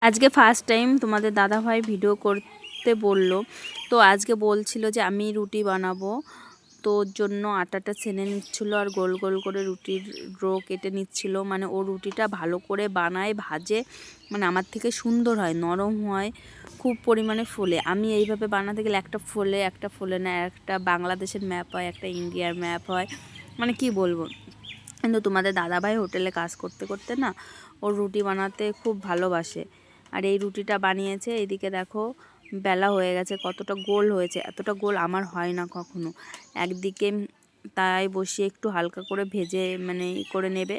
আজকে first time তোমাদের দাদাভাই ভিডিও করতে বলল। তো আজকে বলছিল যে আমি রুটি বানাবো, তো ওর জন্য আটাটা ছেনে নিচ্ছিল আর গোল গোল করে রুটির ডো কেটে নিচ্ছিল। মানে ও রুটিটা ভালো করে বানায়, ভাজে, মানে আমার থেকে সুন্দর হয়, নরম হয়, খুব পরিমাণে ফোলে। আমি এইভাবে বানাতে গেলে একটা ফোলে না, একটা বাংলাদেশের ম্যাপ হয়, একটা ইন্ডিয়ার ম্যাপ হয়, মানে কি বলবো। কিন্তু তোমাদের দাদাভাই হোটেলে কাজ করতে করতে না ওর রুটি বানাতে খুব ভালোবাসে। আর এই রুটিটা বানিয়েছে, এইদিকে দেখো বেলা হয়ে গেছে, কতটা গোল হয়েছে। এতটা গোল আমার হয় না কখনো। একদিকে তাই বসিয়ে একটু হালকা করে ভেজে মানে করে নেবে,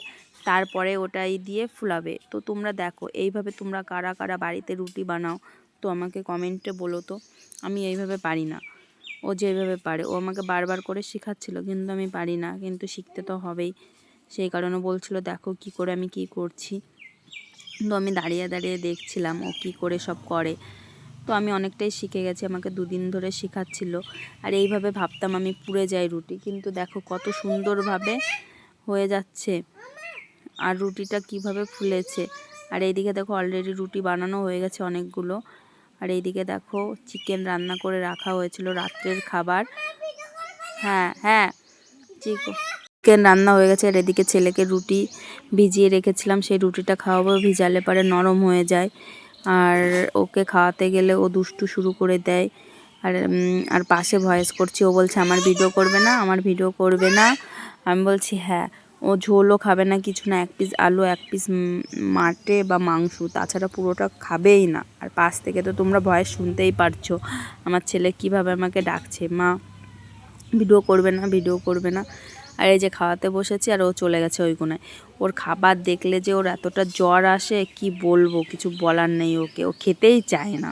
তারপরে ওটাই দিয়ে ফুলাবে। তো তোমরা দেখো এইভাবে তোমরা কারা কারা বাড়িতে রুটি বানাও তো আমাকে কমেন্টে বলো তো। আমি এইভাবে পারি না, ও যেভাবে পারে। ও আমাকে বারবার করে শেখাচ্ছিল, কিন্তু আমি পারি না, কিন্তু শিখতে তো হবেই। সেই কারণে বলছিল দেখো কি করে আমি কি করছি। তো আমি দাঁড়িয়ে দাঁড়িয়ে দেখছিলাম ও কি করে সব করে। তো আমি অনেকটাই শিখে গেছি, আমাকে দুদিন ধরে শেখাচ্ছিল। আর এইভাবে ভাবতাম আমি পুড়ে যাই রুটি, কিন্তু দেখো কত সুন্দরভাবে হয়ে যাচ্ছে আর রুটিটা কিভাবে ফুলেছে। আর এইদিকে দেখো অলরেডি রুটি বানানো হয়ে গেছে অনেকগুলো। আর এইদিকে দেখো চিকেন রান্না করে রাখা হয়েছিল রাত্রের খাবার। হ্যাঁ হ্যাঁ, চিকেন রান্না হয়ে গেছে। আর এদিকে ছেলেকে রুটি ভিজিয়ে রেখেছিলাম, সেই রুটিটা খাওয়াবো, ভিজালে পরে নরম হয়ে যায়। আর ওকে খাওয়াতে গেলে ও দুষ্টু শুরু করে দেয়। আর পাশে ভয়েস করছি, ও বলছে আমার ভিডিও করবে না, আমার ভিডিও করবে না। আমি বলছি হ্যাঁ। ও ঝোলও খাবে না, কিছু না, এক পিস আলু, এক পিস মাটে বা মাংস, তাছাড়া পুরোটা খাবেই না। আর পাশ থেকে তো তোমরা ভয়েস শুনতেই পারছো আমার ছেলে কিভাবে আমাকে ডাকছে, মা ভিডিও করবে না, ভিডিও করবে না। আর এই যে খাওয়াতে বসেছি আর ও চলে গেছে ওই কোণায়। ওর খাবার দেখলে যে ওর এতটা জ্বর আসে কি বলবো, কিছু বলার নেই। ওকে ও খেতেই চায় না।